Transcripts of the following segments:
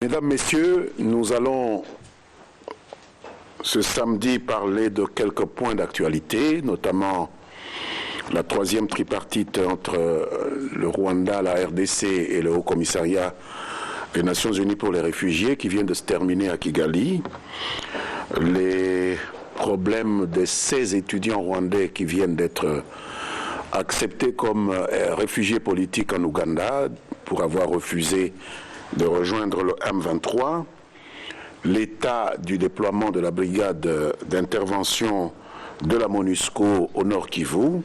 Mesdames, Messieurs, nous allons ce samedi parler de quelques points d'actualité, notamment la troisième tripartite entre le Rwanda, la RDC et le Haut Commissariat des Nations Unies pour les réfugiés qui vient de se terminer à Kigali, les problèmes des 16 étudiants rwandais qui viennent d'être acceptés comme réfugiés politiques en Ouganda pour avoir refusé de rejoindre le M23, l'état du déploiement de la brigade d'intervention de la MONUSCO au Nord Kivu,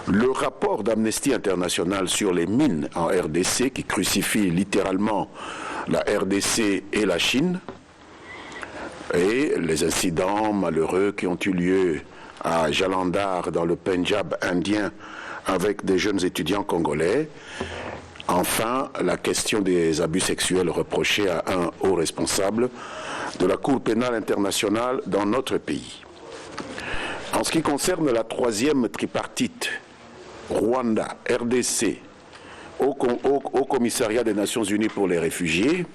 le rapport d'Amnesty International sur les mines en RDC qui crucifie littéralement la RDC et la Chine, et les incidents malheureux qui ont eu lieu à Jalandhar dans le Pendjab indien avec des jeunes étudiants congolais. Enfin, la question des abus sexuels reprochés à un haut responsable de la Cour pénale internationale dans notre pays. En ce qui concerne la troisième tripartite, Rwanda, RDC, au Commissariat des Nations Unies pour les réfugiés,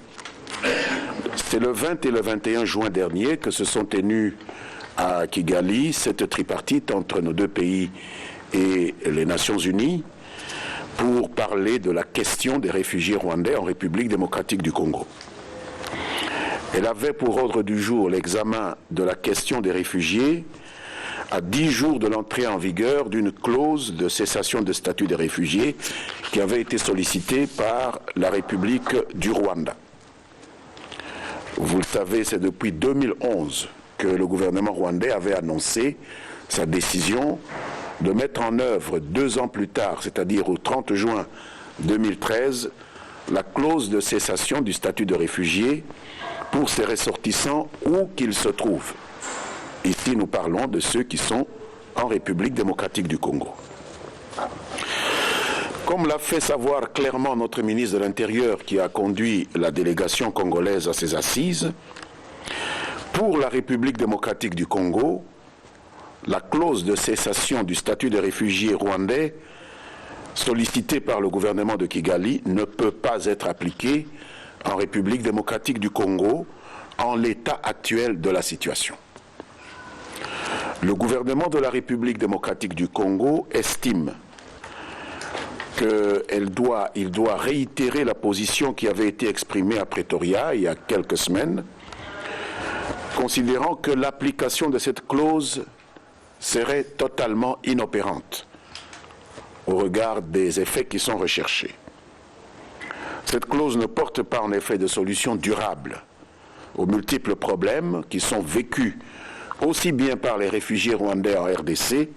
c'est le 20 et le 21 juin dernier que se sont tenues à Kigali cette tripartite entre nos deux pays et les Nations Unies pour parler de la question des réfugiés rwandais en République démocratique du Congo. Elle avait pour ordre du jour l'examen de la question des réfugiés à 10 jours de l'entrée en vigueur d'une clause de cessation de statut des réfugiés qui avait été sollicitée par la République du Rwanda. Vous le savez, c'est depuis 2011 que le gouvernement rwandais avait annoncé sa décision de mettre en œuvre 2 ans plus tard, c'est-à-dire au 30 juin 2013, la clause de cessation du statut de réfugié pour ses ressortissants où qu'ils se trouvent. Ici, nous parlons de ceux qui sont en République démocratique du Congo. Comme l'a fait savoir clairement notre ministre de l'Intérieur qui a conduit la délégation congolaise à ses assises, pour la République démocratique du Congo, la clause de cessation du statut de réfugié rwandais sollicitée par le gouvernement de Kigali ne peut pas être appliquée en République démocratique du Congo en l'état actuel de la situation. Le gouvernement de la République démocratique du Congo estime qu'il doit réitérer la position qui avait été exprimée à Pretoria il y a quelques semaines, considérant que l'application de cette clause serait totalement inopérante au regard des effets qui sont recherchés. Cette clause ne porte pas en effet de solution durable aux multiples problèmes qui sont vécus aussi bien par les réfugiés rwandais en RDC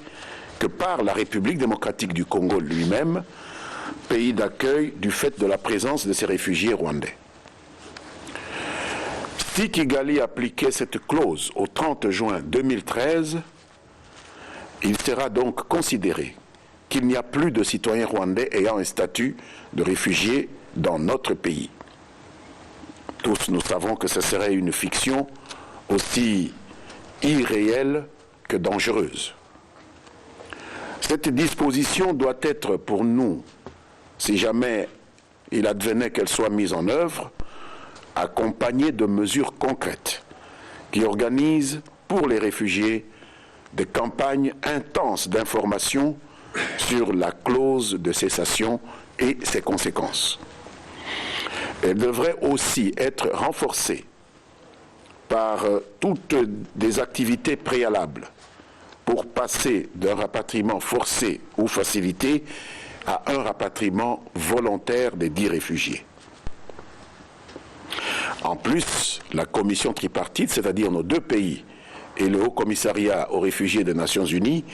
que par la République démocratique du Congo lui-même, pays d'accueil du fait de la présence de ces réfugiés rwandais. Si Kigali appliquait cette clause au 30 juin 2013, il sera donc considéré qu'il n'y a plus de citoyens rwandais ayant un statut de réfugié dans notre pays. Tous nous savons que ce serait une fiction aussi irréelle que dangereuse. Cette disposition doit être pour nous, si jamais il advenait qu'elle soit mise en œuvre, accompagnée de mesures concrètes qui organisent pour les réfugiés des campagnes intenses d'information sur la clause de cessation et ses conséquences. Elle devrait aussi être renforcée par toutes des activités préalables pour passer d'un rapatriement forcé ou facilité à un rapatriement volontaire des 10 réfugiés. En plus, la commission tripartite, c'est-à-dire nos deux pays, et le Haut Commissariat aux réfugiés des Nations Unies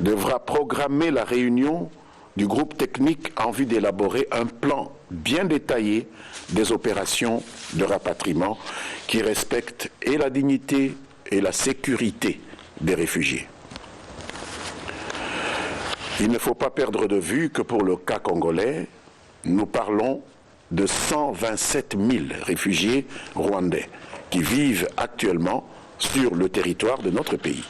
devra programmer la réunion du groupe technique en vue d'élaborer un plan bien détaillé des opérations de rapatriement qui respectent et la dignité et la sécurité des réfugiés. Il ne faut pas perdre de vue que pour le cas congolais, nous parlons de 127 000 réfugiés rwandais qui vivent actuellement sur le territoire de notre pays.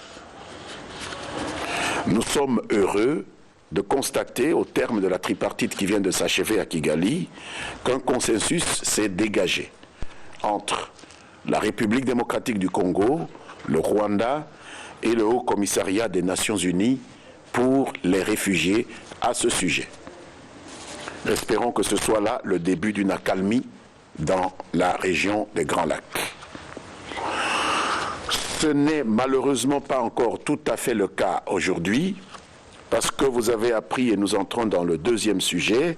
Nous sommes heureux de constater, au terme de la tripartite qui vient de s'achever à Kigali, qu'un consensus s'est dégagé entre la République démocratique du Congo, le Rwanda et le Haut Commissariat des Nations Unies pour les réfugiés à ce sujet. Espérons que ce soit là le début d'une accalmie dans la région des Grands Lacs. Ce n'est malheureusement pas encore tout à fait le cas aujourd'hui, parce que vous avez appris, et nous entrons dans le deuxième sujet,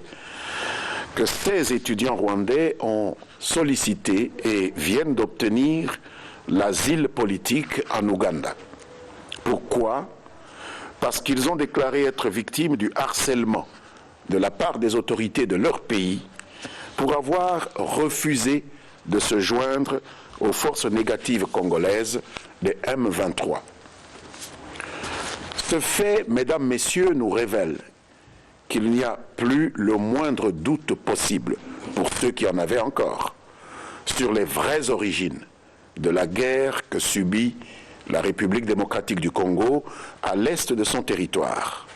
que 16 étudiants rwandais ont sollicité et viennent d'obtenir l'asile politique en Ouganda. Pourquoi? Parce qu'ils ont déclaré être victimes du harcèlement de la part des autorités de leur pays pour avoir refusé de se joindre aux forces négatives congolaises des M23. Ce fait, mesdames, messieurs, nous révèle qu'il n'y a plus le moindre doute possible, pour ceux qui en avaient encore, sur les vraies origines de la guerre que subit la République démocratique du Congo à l'est de son territoire.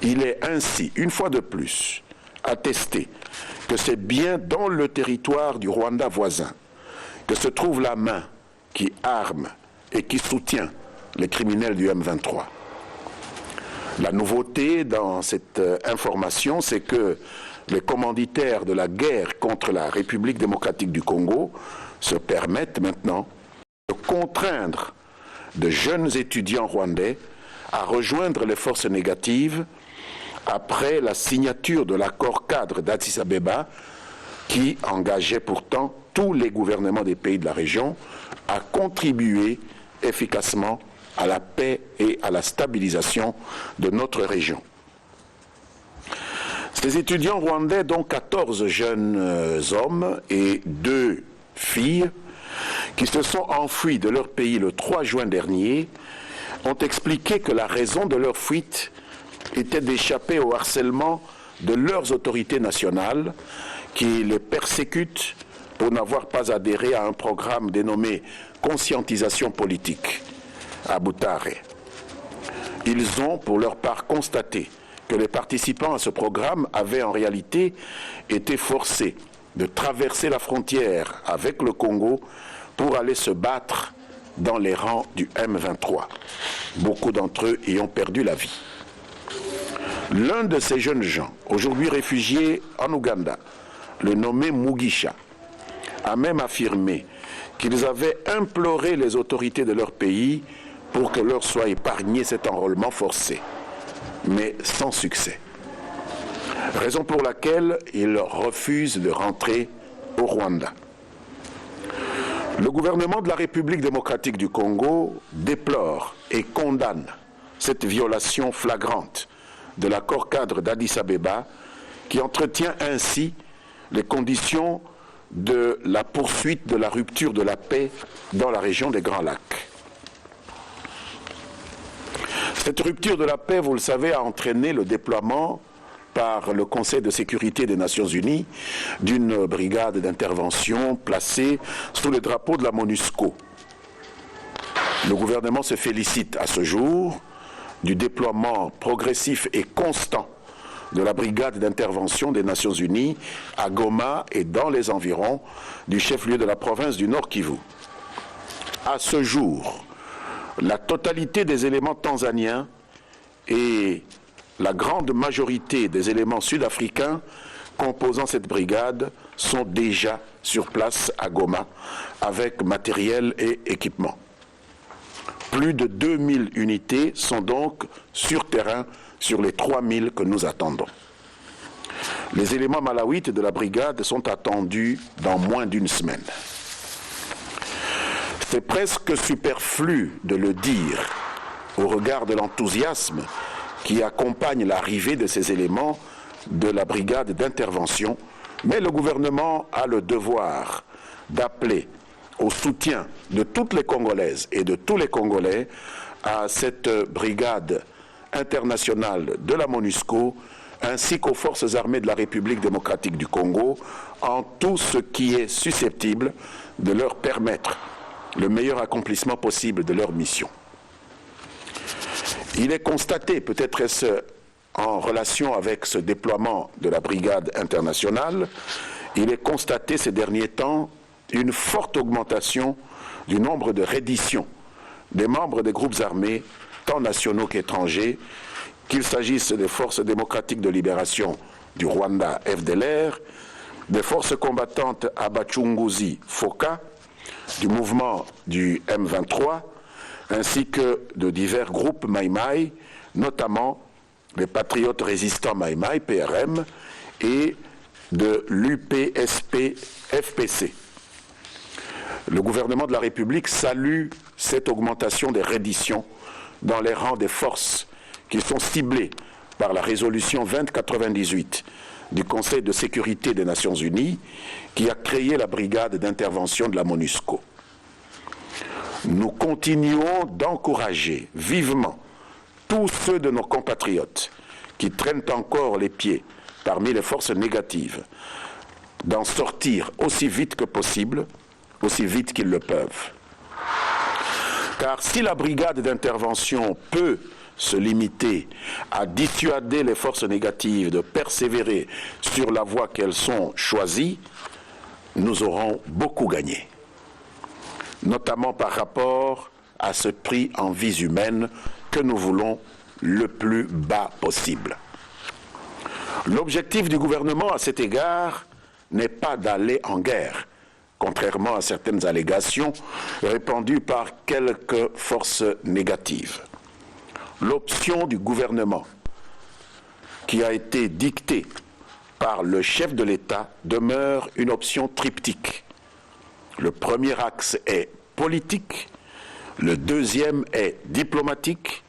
Il est ainsi, une fois de plus, attesté que c'est bien dans le territoire du Rwanda voisin que se trouve la main qui arme et qui soutient les criminels du M23. La nouveauté dans cette information, c'est que les commanditaires de la guerre contre la République démocratique du Congo se permettent maintenant de contraindre de jeunes étudiants rwandais à rejoindre les forces négatives après la signature de l'accord cadre d'Addis Abeba qui engageait pourtant tous les gouvernements des pays de la région à contribuer efficacement à la paix et à la stabilisation de notre région. Ces étudiants rwandais, dont 14 jeunes hommes et 2 filles, qui se sont enfuis de leur pays le 3 juin dernier, ont expliqué que la raison de leur fuite était d'échapper au harcèlement de leurs autorités nationales qui les persécutent pour n'avoir pas adhéré à un programme dénommé conscientisation politique à Butare. Ils ont, pour leur part, constaté que les participants à ce programme avaient en réalité été forcés de traverser la frontière avec le Congo pour aller se battre dans les rangs du M23. Beaucoup d'entre eux y ont perdu la vie. L'un de ces jeunes gens, aujourd'hui réfugié en Ouganda, le nommé Mugisha, a même affirmé qu'ils avaient imploré les autorités de leur pays pour que leur soit épargné cet enrôlement forcé, mais sans succès. Raison pour laquelle ils refusent de rentrer au Rwanda. Le gouvernement de la République démocratique du Congo déplore et condamne cette violation flagrante de l'accord cadre d'Addis Abeba qui entretient ainsi les conditions de la poursuite de la rupture de la paix dans la région des Grands Lacs. Cette rupture de la paix, vous le savez, a entraîné le déploiement par le Conseil de sécurité des Nations Unies d'une brigade d'intervention placée sous le drapeau de la MONUSCO. Le gouvernement se félicite à ce jour du déploiement progressif et constant de la brigade d'intervention des Nations Unies à Goma et dans les environs du chef-lieu de la province du Nord Kivu. À ce jour, la totalité des éléments tanzaniens et la grande majorité des éléments sud-africains composant cette brigade sont déjà sur place à Goma avec matériel et équipement. Plus de 2000 unités sont donc sur terrain sur les 3000 que nous attendons. Les éléments malawites de la brigade sont attendus dans moins d'une semaine. C'est presque superflu de le dire au regard de l'enthousiasme qui accompagne l'arrivée de ces éléments de la brigade d'intervention, mais le gouvernement a le devoir d'appeler au soutien de toutes les Congolaises et de tous les Congolais à cette brigade internationale de la MONUSCO ainsi qu'aux forces armées de la République démocratique du Congo en tout ce qui est susceptible de leur permettre le meilleur accomplissement possible de leur mission. Il est constaté, peut-être est-ce en relation avec ce déploiement de la brigade internationale, il est constaté ces derniers temps une forte augmentation du nombre de redditions des membres des groupes armés, tant nationaux qu'étrangers, qu'il s'agisse des forces démocratiques de libération du Rwanda FDLR, des forces combattantes Abachunguzi Foka, du mouvement du M23, ainsi que de divers groupes Maïmaï, notamment les Patriotes Résistants Maïmaï, PRM, et de l'UPSP-FPC. Le gouvernement de la République salue cette augmentation des redditions dans les rangs des forces qui sont ciblées par la résolution 2098 du Conseil de sécurité des Nations Unies qui a créé la brigade d'intervention de la MONUSCO. Nous continuons d'encourager vivement tous ceux de nos compatriotes qui traînent encore les pieds parmi les forces négatives d'en sortir aussi vite que possible, aussi vite qu'ils le peuvent. Car si la brigade d'intervention peut se limiter à dissuader les forces négatives de persévérer sur la voie qu'elles sont choisies, nous aurons beaucoup gagné, notamment par rapport à ce prix en vies humaines que nous voulons le plus bas possible. L'objectif du gouvernement à cet égard n'est pas d'aller en guerre, contrairement à certaines allégations répandues par quelques forces négatives. L'option du gouvernement, qui a été dictée par le chef de l'État, demeure une option triptyque. Le premier axe est politique, le deuxième est diplomatique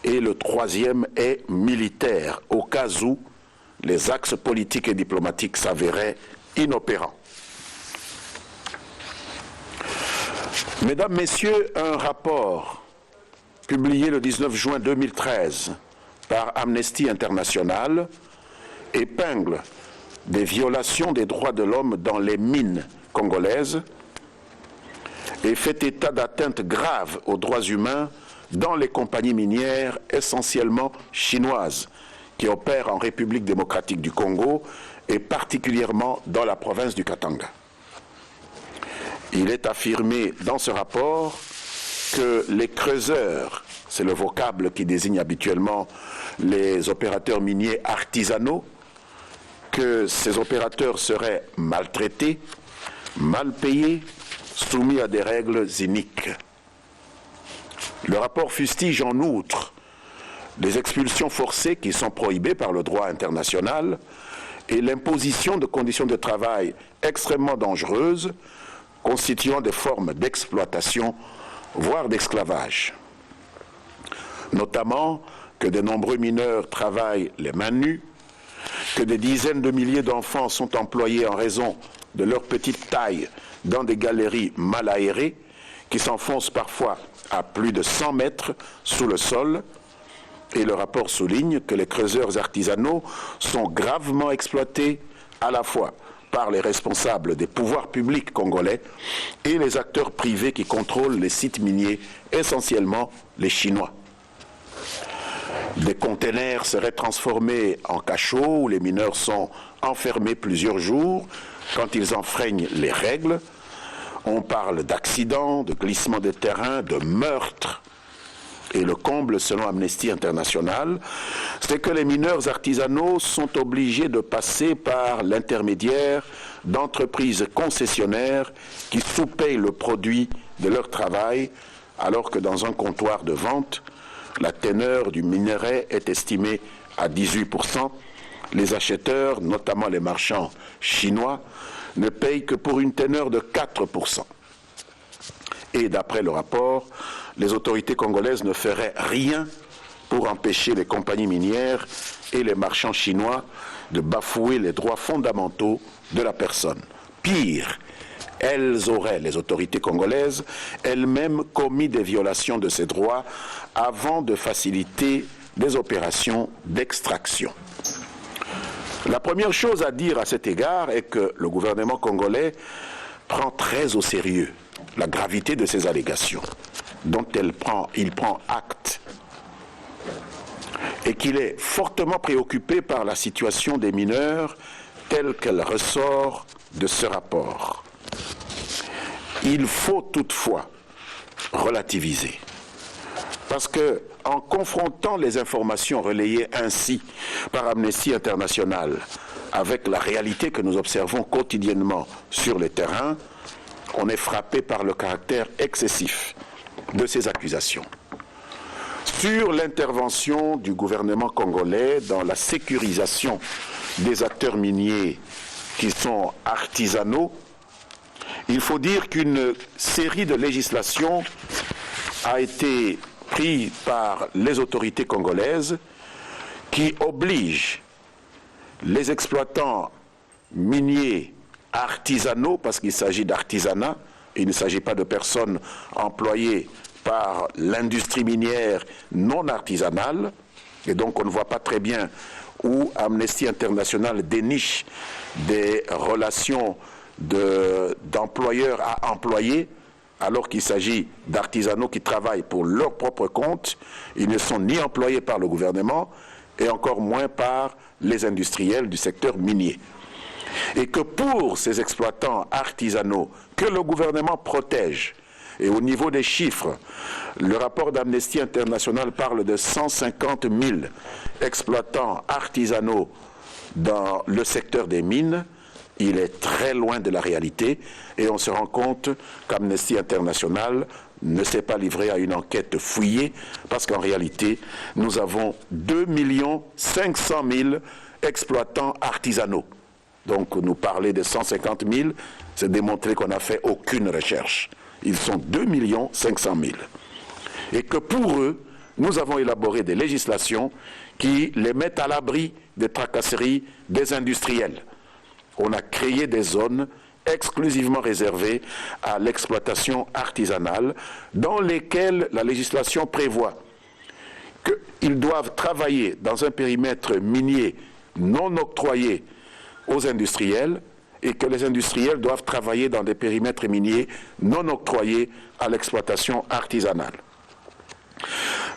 et le troisième est militaire, au cas où les axes politiques et diplomatiques s'avéraient inopérants. Mesdames, Messieurs, un rapport publié le 19 juin 2013 par Amnesty International épingle des violations des droits de l'homme dans les mines congolaises et fait état d'atteintes graves aux droits humains dans les compagnies minières essentiellement chinoises qui opèrent en République démocratique du Congo et particulièrement dans la province du Katanga. Il est affirmé dans ce rapport que les creuseurs, c'est le vocable qui désigne habituellement les opérateurs miniers artisanaux, que ces opérateurs seraient maltraités, mal payés, soumis à des règles iniques. Le rapport fustige en outre les expulsions forcées qui sont prohibées par le droit international et l'imposition de conditions de travail extrêmement dangereuses, constituant des formes d'exploitation, voire d'esclavage. Notamment que de nombreux mineurs travaillent les mains nues, que des dizaines de milliers d'enfants sont employés en raison de leur petite taille dans des galeries mal aérées qui s'enfoncent parfois à plus de 100 mètres sous le sol. Et le rapport souligne que les creuseurs artisanaux sont gravement exploités à la fois par les responsables des pouvoirs publics congolais et les acteurs privés qui contrôlent les sites miniers, essentiellement les Chinois. Des containers seraient transformés en cachots où les mineurs sont enfermés plusieurs jours quand ils enfreignent les règles. On parle d'accidents, de glissements de terrain, de meurtres. Et le comble, selon Amnesty International, c'est que les mineurs artisanaux sont obligés de passer par l'intermédiaire d'entreprises concessionnaires qui sous-payent le produit de leur travail, alors que dans un comptoir de vente, la teneur du minerai est estimée à 18%. Les acheteurs, notamment les marchands chinois, ne payent que pour une teneur de 4%. Et d'après le rapport, les autorités congolaises ne feraient rien pour empêcher les compagnies minières et les marchands chinois de bafouer les droits fondamentaux de la personne. Pire, elles auraient, les autorités congolaises, elles-mêmes commis des violations de ces droits avant de faciliter des opérations d'extraction. La première chose à dire à cet égard est que le gouvernement congolais prend très au sérieux la gravité de ces allégations, dont il prend acte. et qu'il est fortement préoccupé par la situation des mineurs telle qu'elle ressort de ce rapport. Il faut toutefois relativiser, parce que en confrontant les informations relayées ainsi par Amnesty International avec la réalité que nous observons quotidiennement sur le terrain, on est frappé par le caractère excessif de ces accusations. Sur l'intervention du gouvernement congolais dans la sécurisation des acteurs miniers qui sont artisanaux, il faut dire qu'une série de législations a été prise par les autorités congolaises qui obligent les exploitants miniers artisanaux, parce qu'il s'agit d'artisanat, il ne s'agit pas de personnes employées par l'industrie minière non artisanale, et donc on ne voit pas très bien où Amnesty International déniche des relations d'employeur à employé, alors qu'il s'agit d'artisanaux qui travaillent pour leur propre compte. Ils ne sont ni employés par le gouvernement et encore moins par les industriels du secteur minier. Et que pour ces exploitants artisanaux que le gouvernement protège, et au niveau des chiffres, le rapport d'Amnesty International parle de 150 000 exploitants artisanaux dans le secteur des mines, il est très loin de la réalité et on se rend compte qu'Amnesty International ne s'est pas livré à une enquête fouillée parce qu'en réalité, nous avons 2 500 000 exploitants artisanaux. Donc nous parler de 150 000, c'est démontrer qu'on n'a fait aucune recherche. Ils sont 2 500 000. Et que pour eux, nous avons élaboré des législations qui les mettent à l'abri des tracasseries des industriels. On a créé des zones exclusivement réservées à l'exploitation artisanale, dans lesquelles la législation prévoit qu'ils doivent travailler dans un périmètre minier non octroyé aux industriels et que les industriels doivent travailler dans des périmètres miniers non octroyés à l'exploitation artisanale.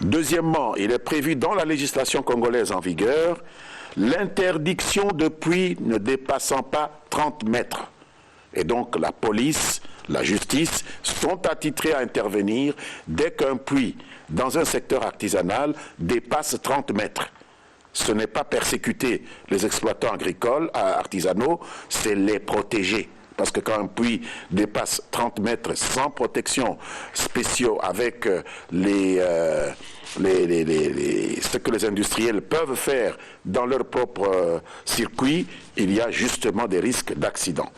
Deuxièmement, il est prévu dans la législation congolaise en vigueur l'interdiction de puits ne dépassant pas 30 mètres. Et donc la police, la justice sont attitrés à intervenir dès qu'un puits dans un secteur artisanal dépasse 30 mètres. Ce n'est pas persécuter les exploitants agricoles, artisanaux, c'est les protéger. Parce que quand un puits dépasse 30 mètres sans protection spéciaux avec ce que les industriels peuvent faire dans leur propre circuit, il y a justement des risques d'accident.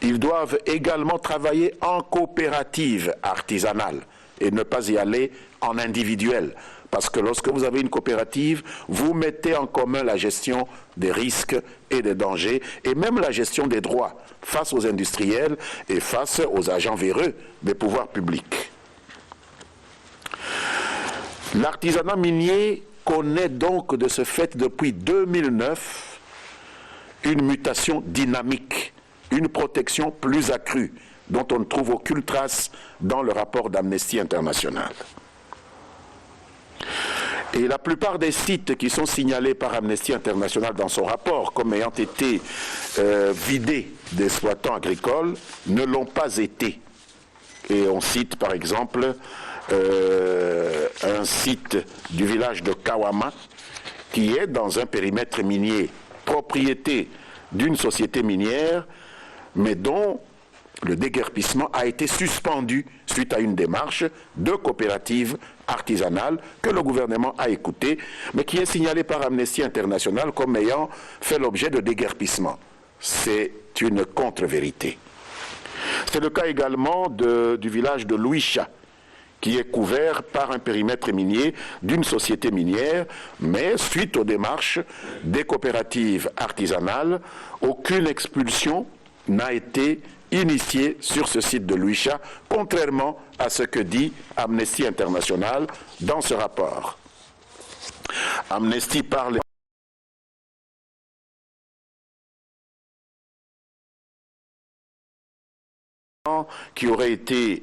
Ils doivent également travailler en coopérative artisanale et ne pas y aller en individuel. Parce que lorsque vous avez une coopérative, vous mettez en commun la gestion des risques et des dangers, et même la gestion des droits face aux industriels et face aux agents véreux des pouvoirs publics. L'artisanat minier connaît donc de ce fait depuis 2009 une mutation dynamique, une protection plus accrue, dont on ne trouve aucune trace dans le rapport d'Amnesty International. Et la plupart des sites qui sont signalés par Amnesty International dans son rapport comme ayant été vidés d'exploitants agricoles ne l'ont pas été. Et on cite par exemple un site du village de Kawama qui est dans un périmètre minier propriété d'une société minière, mais dont le déguerpissement a été suspendu suite à une démarche de coopérative artisanale que le gouvernement a écoutée, mais qui est signalée par Amnesty International comme ayant fait l'objet de déguerpissement. C'est une contre-vérité. C'est le cas également du village de Luisha, qui est couvert par un périmètre minier d'une société minière, mais suite aux démarches des coopératives artisanales, aucune expulsion n'a été initiée sur ce site de Luisha, contrairement à ce que dit Amnesty International dans ce rapport. Amnesty parle qui auraient été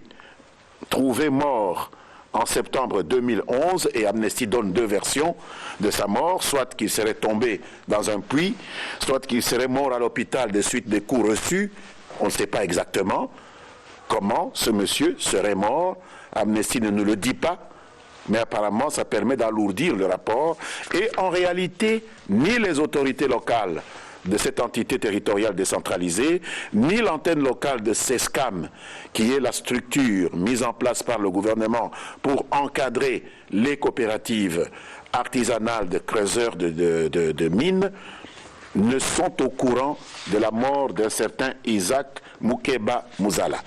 trouvés morts en septembre 2011, et Amnesty donne deux versions de sa mort, soit qu'il serait tombé dans un puits, soit qu'il serait mort à l'hôpital des suites des coups reçus. On ne sait pas exactement comment ce monsieur serait mort. Amnesty ne nous le dit pas, mais apparemment ça permet d'alourdir le rapport. Et en réalité, ni les autorités locales de cette entité territoriale décentralisée, ni l'antenne locale de CESCAM, qui est la structure mise en place par le gouvernement pour encadrer les coopératives artisanales de creuseurs de mines, ne sont au courant de la mort d'un certain Isaac Moukeba Mouzala.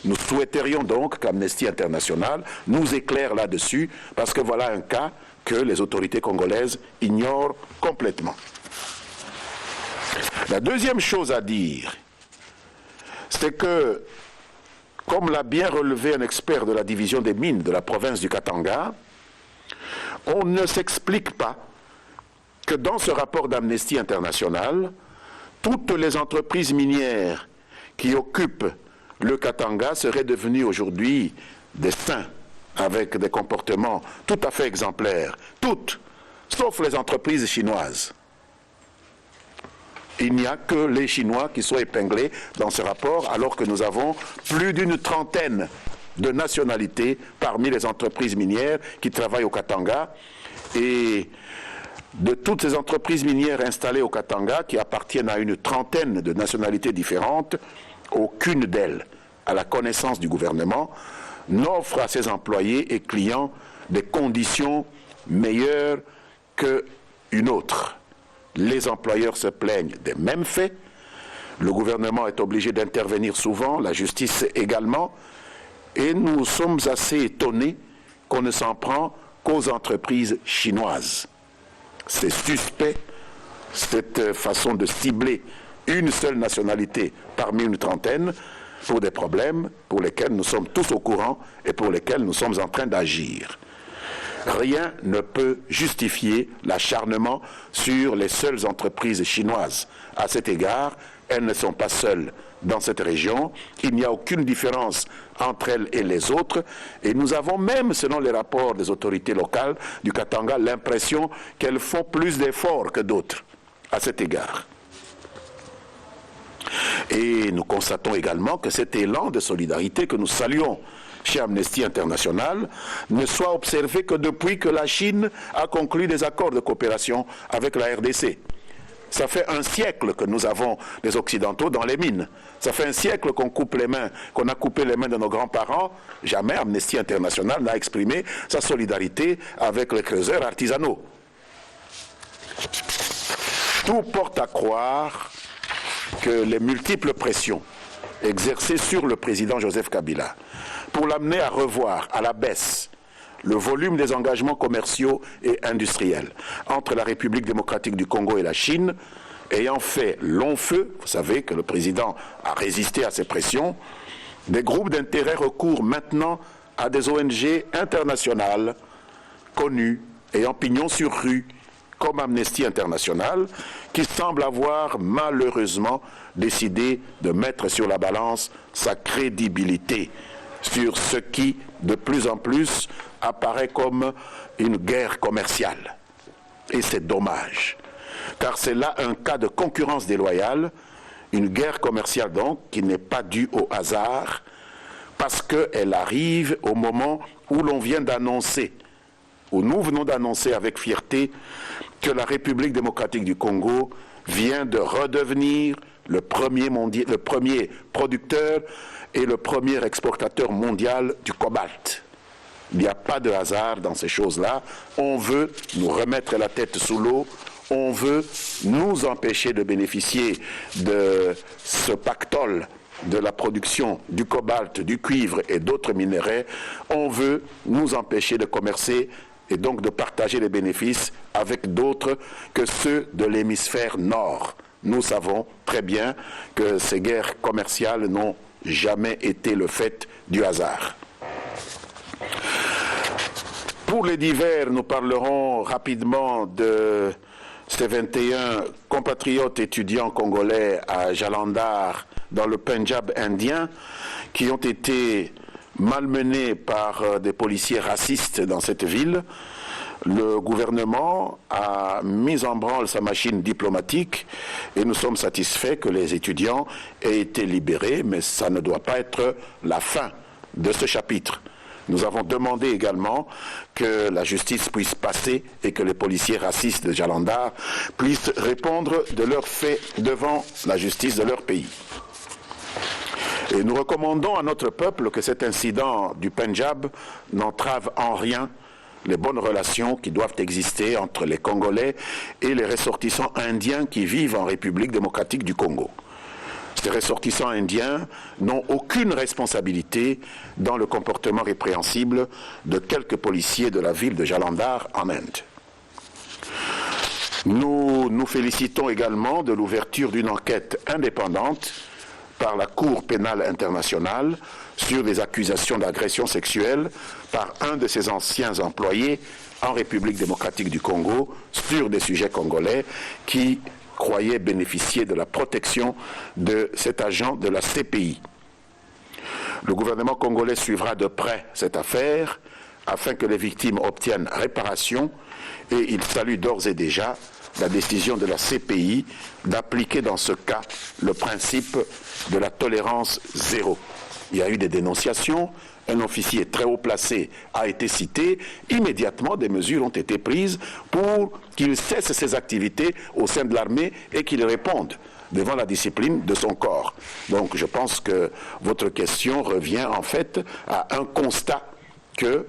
Nous souhaiterions donc qu'Amnesty International nous éclaire là-dessus, parce que voilà un cas que les autorités congolaises ignorent complètement. La deuxième chose à dire, c'est que, comme l'a bien relevé un expert de la division des mines de la province du Katanga, on ne s'explique pas que dans ce rapport d'Amnesty International, toutes les entreprises minières qui occupent le Katanga seraient devenues aujourd'hui des saints, avec des comportements tout à fait exemplaires, toutes, sauf les entreprises chinoises. Il n'y a que les Chinois qui sont épinglés dans ce rapport, alors que nous avons plus d'une trentaine de nationalités parmi les entreprises minières qui travaillent au Katanga. Et de toutes ces entreprises minières installées au Katanga, qui appartiennent à une trentaine de nationalités différentes, aucune d'elles, à la connaissance du gouvernement, n'offre à ses employés et clients des conditions meilleures qu'une autre. Les employeurs se plaignent des mêmes faits, le gouvernement est obligé d'intervenir souvent, la justice également, et nous sommes assez étonnés qu'on ne s'en prend qu'aux entreprises chinoises. C'est suspect, cette façon de cibler une seule nationalité parmi une trentaine, pour des problèmes pour lesquels nous sommes tous au courant et pour lesquels nous sommes en train d'agir. Rien ne peut justifier l'acharnement sur les seules entreprises chinoises. À cet égard, elles ne sont pas seules dans cette région. Il n'y a aucune différence entre elles et les autres. Et nous avons même, selon les rapports des autorités locales du Katanga, l'impression qu'elles font plus d'efforts que d'autres à cet égard. Et nous constatons également que cet élan de solidarité que nous saluons chez Amnesty International ne soit observé que depuis que la Chine a conclu des accords de coopération avec la RDC. Ça fait un siècle que nous avons les Occidentaux dans les mines. Ça fait un siècle qu'on coupe les mains, qu'on a coupé les mains de nos grands-parents. Jamais Amnesty International n'a exprimé sa solidarité avec les creuseurs artisanaux. Tout porte à croire que les multiples pressions exercées sur le président Joseph Kabila pour l'amener à revoir à la baisse le volume des engagements commerciaux et industriels entre la République démocratique du Congo et la Chine, ayant fait long feu, vous savez que le président a résisté à ces pressions, des groupes d'intérêt recourent maintenant à des ONG internationales connues ayant pignon sur rue, comme Amnesty International, qui semble avoir malheureusement décidé de mettre sur la balance sa crédibilité sur ce qui, de plus en plus, apparaît comme une guerre commerciale. Et c'est dommage, car c'est là un cas de concurrence déloyale, une guerre commerciale donc, qui n'est pas due au hasard, parce qu'elle arrive au moment où l'on vient d'annoncer, où nous venons d'annoncer avec fierté, que la République démocratique du Congo vient de redevenir le premier producteur et le premier exportateur mondial du cobalt. Il n'y a pas de hasard dans ces choses-là. On veut nous remettre la tête sous l'eau, on veut nous empêcher de bénéficier de ce pactole de la production du cobalt, du cuivre et d'autres minéraux. On veut nous empêcher de commercer et donc de partager les bénéfices avec d'autres que ceux de l'hémisphère nord. Nous savons très bien que ces guerres commerciales n'ont jamais été le fait du hasard. Pour les divers, nous parlerons rapidement de ces 21 compatriotes étudiants congolais à Jalandhar, dans le Pendjab indien, qui ont été malmenés par des policiers racistes dans cette ville, le gouvernement a mis en branle sa machine diplomatique et nous sommes satisfaits que les étudiants aient été libérés, mais ça ne doit pas être la fin de ce chapitre. Nous avons demandé également que la justice puisse passer et que les policiers racistes de Jalandhar puissent répondre de leurs faits devant la justice de leur pays. Et nous recommandons à notre peuple que cet incident du Pendjab n'entrave en rien les bonnes relations qui doivent exister entre les Congolais et les ressortissants indiens qui vivent en République démocratique du Congo. Ces ressortissants indiens n'ont aucune responsabilité dans le comportement répréhensible de quelques policiers de la ville de Jalandhar en Inde. Nous nous félicitons également de l'ouverture d'une enquête indépendante par la Cour pénale internationale sur des accusations d'agression sexuelle par un de ses anciens employés en République démocratique du Congo sur des sujets congolais qui croyait bénéficier de la protection de cet agent de la CPI. Le gouvernement congolais suivra de près cette affaire afin que les victimes obtiennent réparation et il salue d'ores et déjà la décision de la CPI d'appliquer dans ce cas le principe de la tolérance zéro. Il y a eu des dénonciations, un officier très haut placé a été cité, immédiatement des mesures ont été prises pour qu'il cesse ses activités au sein de l'armée et qu'il réponde devant la discipline de son corps. Donc je pense que votre question revient en fait à un constat que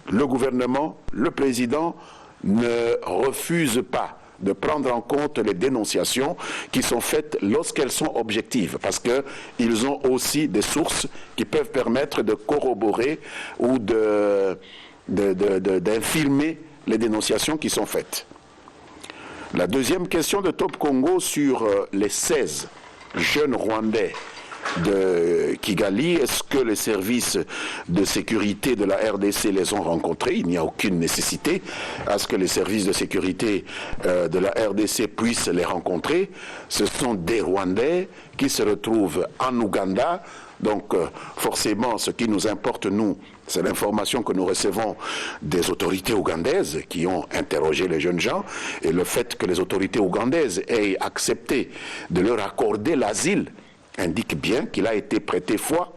le gouvernement, le président ne refuse pas de prendre en compte les dénonciations qui sont faites lorsqu'elles sont objectives, parce qu'ils ont aussi des sources qui peuvent permettre de corroborer ou d'infirmer les dénonciations qui sont faites. La deuxième question de Top Congo sur les 16 jeunes Rwandais de Kigali, est-ce que les services de sécurité de la RDC les ont rencontrés? Il n'y a aucune nécessité à ce que les services de sécurité de la RDC puissent les rencontrer. Ce sont des Rwandais qui se retrouvent en Ouganda. Donc forcément, ce qui nous importe, nous, c'est l'information que nous recevons des autorités ougandaises qui ont interrogé les jeunes gens, et le fait que les autorités ougandaises aient accepté de leur accorder l'asile indique bien qu'il a été prêté foi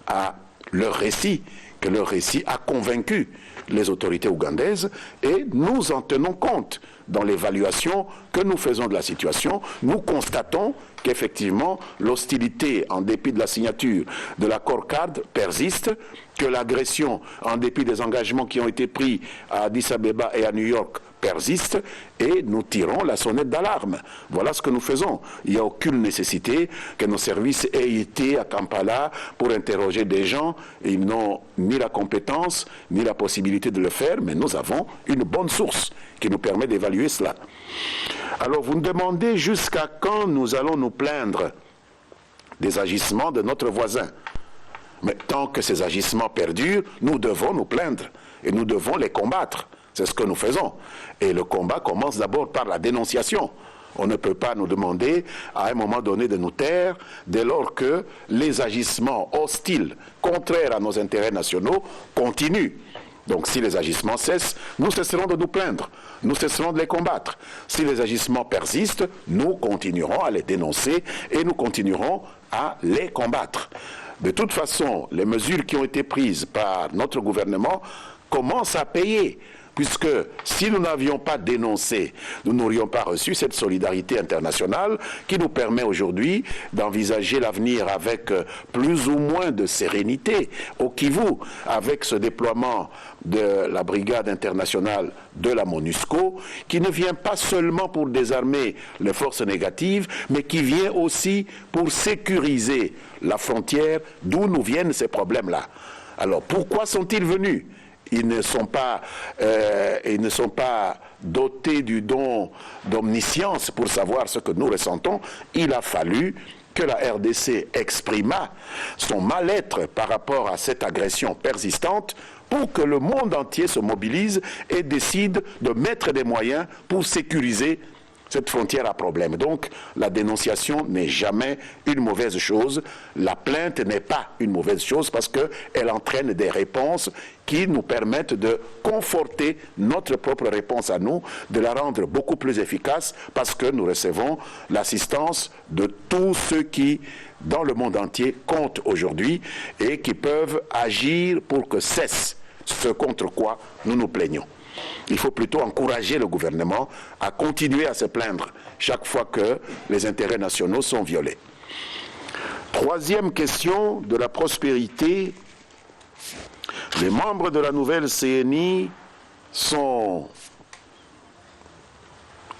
à leur récit, que leur récit a convaincu les autorités ougandaises, et nous en tenons compte dans l'évaluation que nous faisons de la situation. Nous constatons qu'effectivement l'hostilité, en dépit de la signature de l'accord cadre, persiste, que l'agression, en dépit des engagements qui ont été pris à Addis Abeba et à New York, persiste, et nous tirons la sonnette d'alarme. Voilà ce que nous faisons. Il n'y a aucune nécessité que nos services aient été à Kampala pour interroger des gens. Ils n'ont ni la compétence, ni la possibilité de le faire, mais nous avons une bonne source qui nous permet d'évaluer cela. Alors vous me demandez jusqu'à quand nous allons nous plaindre des agissements de notre voisin. Mais tant que ces agissements perdurent, nous devons nous plaindre et nous devons les combattre. C'est ce que nous faisons. Et le combat commence d'abord par la dénonciation. On ne peut pas nous demander à un moment donné de nous taire dès lors que les agissements hostiles, contraires à nos intérêts nationaux, continuent. Donc si les agissements cessent, nous cesserons de nous plaindre, nous cesserons de les combattre. Si les agissements persistent, nous continuerons à les dénoncer et nous continuerons à les combattre. De toute façon, les mesures qui ont été prises par notre gouvernement commencent à payer. Puisque si nous n'avions pas dénoncé, nous n'aurions pas reçu cette solidarité internationale qui nous permet aujourd'hui d'envisager l'avenir avec plus ou moins de sérénité au Kivu, avec ce déploiement de la brigade internationale de la MONUSCO, qui ne vient pas seulement pour désarmer les forces négatives, mais qui vient aussi pour sécuriser la frontière d'où nous viennent ces problèmes-là. Alors pourquoi sont-ils venus ? Ils ne sont pas dotés du don d'omniscience pour savoir ce que nous ressentons. Il a fallu que la RDC exprimât son mal-être par rapport à cette agression persistante pour que le monde entier se mobilise et décide de mettre des moyens pour sécuriser cette frontière a problème. Donc, la dénonciation n'est jamais une mauvaise chose. La plainte n'est pas une mauvaise chose parce qu'elle entraîne des réponses qui nous permettent de conforter notre propre réponse à nous, de la rendre beaucoup plus efficace parce que nous recevons l'assistance de tous ceux qui, dans le monde entier, comptent aujourd'hui et qui peuvent agir pour que cesse ce contre quoi nous nous plaignons. Il faut plutôt encourager le gouvernement à continuer à se plaindre chaque fois que les intérêts nationaux sont violés. Troisième question de la prospérité. Les membres de la nouvelle CNI sont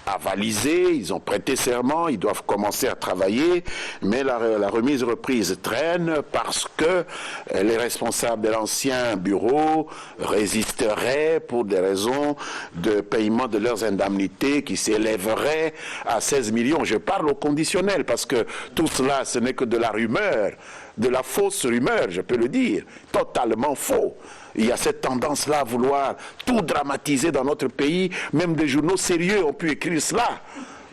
avalisés, ils ont prêté serment, ils doivent commencer à travailler, mais la remise-reprise traîne parce que les responsables de l'ancien bureau résisteraient pour des raisons de paiement de leurs indemnités qui s'élèveraient à 16 millions. Je parle au conditionnel parce que tout cela, ce n'est que de la rumeur, de la fausse rumeur, je peux le dire, totalement faux. Il y a cette tendance-là à vouloir tout dramatiser dans notre pays. Même des journaux sérieux ont pu écrire cela.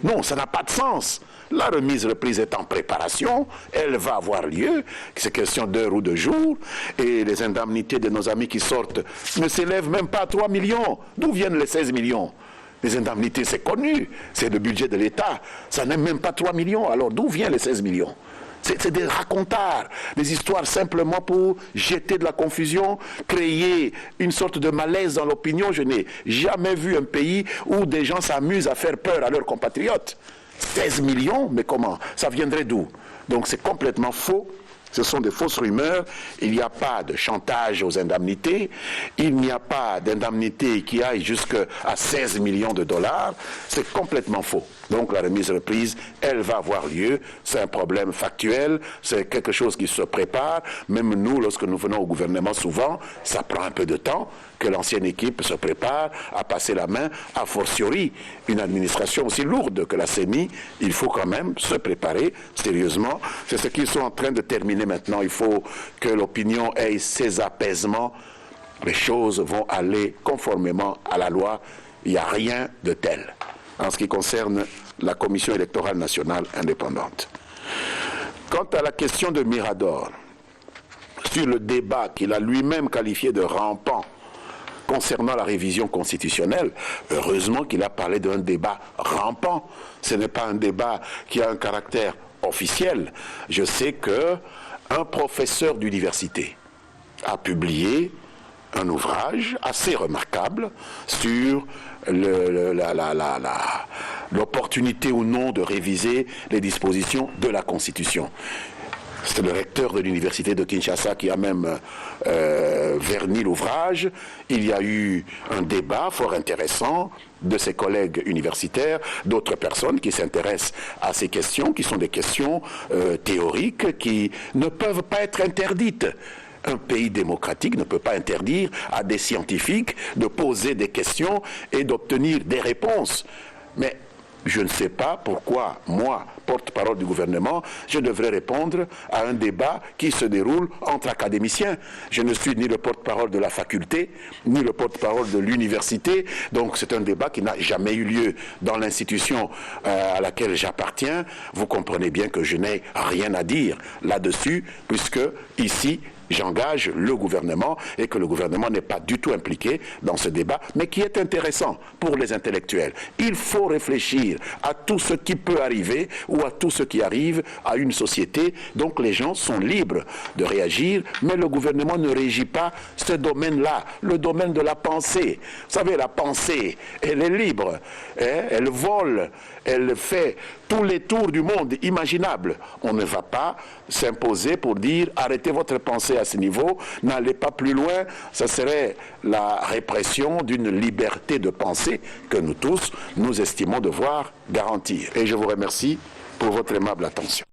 Non, ça n'a pas de sens. La remise-reprise est en préparation, elle va avoir lieu, c'est question d'heure ou de jour, et les indemnités de nos amis qui sortent ne s'élèvent même pas à 3 millions. D'où viennent les 16 millions ? Les indemnités, c'est connu, c'est le budget de l'État, ça n'est même pas 3 millions, alors d'où viennent les 16 millions ? C'est des racontards, des histoires simplement pour jeter de la confusion, créer une sorte de malaise dans l'opinion. Je n'ai jamais vu un pays où des gens s'amusent à faire peur à leurs compatriotes. 16 millions, mais comment? Ça viendrait d'où? Donc c'est complètement faux. Ce sont des fausses rumeurs. Il n'y a pas de chantage aux indemnités. Il n'y a pas d'indemnité qui aille jusqu'à 16 millions de dollars. C'est complètement faux. Donc la remise-reprise, elle va avoir lieu. C'est un problème factuel. C'est quelque chose qui se prépare. Même nous, lorsque nous venons au gouvernement, souvent, ça prend un peu de temps que l'ancienne équipe se prépare à passer la main. A fortiori, une administration aussi lourde que la CENI, il faut quand même se préparer sérieusement. C'est ce qu'ils sont en train de terminer maintenant. Il faut que l'opinion ait ses apaisements. Les choses vont aller conformément à la loi. Il n'y a rien de tel en ce qui concerne la Commission électorale nationale indépendante. Quant à la question de Mirador, sur le débat qu'il a lui-même qualifié de rampant concernant la révision constitutionnelle, heureusement qu'il a parlé d'un débat rampant. Ce n'est pas un débat qui a un caractère officiel. Je sais qu'un professeur d'université a publié un ouvrage assez remarquable sur l'opportunité ou non de réviser les dispositions de la Constitution. C'est le recteur de l'université de Kinshasa qui a même verni l'ouvrage. Il y a eu un débat fort intéressant de ses collègues universitaires, d'autres personnes qui s'intéressent à ces questions, qui sont des questions théoriques, qui ne peuvent pas être interdites. Un pays démocratique ne peut pas interdire à des scientifiques de poser des questions et d'obtenir des réponses. Mais je ne sais pas pourquoi, moi, porte-parole du gouvernement, je devrais répondre à un débat qui se déroule entre académiciens. Je ne suis ni le porte-parole de la faculté, ni le porte-parole de l'université. Donc c'est un débat qui n'a jamais eu lieu dans l'institution à laquelle j'appartiens. Vous comprenez bien que je n'ai rien à dire là-dessus, puisque ici, j'engage le gouvernement et que le gouvernement n'est pas du tout impliqué dans ce débat, mais qui est intéressant pour les intellectuels. Il faut réfléchir à tout ce qui peut arriver ou à tout ce qui arrive à une société. Donc les gens sont libres de réagir, mais le gouvernement ne régit pas ce domaine-là, le domaine de la pensée. Vous savez, la pensée, elle est libre, hein? Elle vole, elle fait tous les tours du monde imaginables. On ne va pas s'imposer pour dire arrêtez votre pensée à ce niveau, n'allez pas plus loin. Ça serait la répression d'une liberté de pensée que nous tous, nous estimons devoir garantir. Et je vous remercie pour votre aimable attention.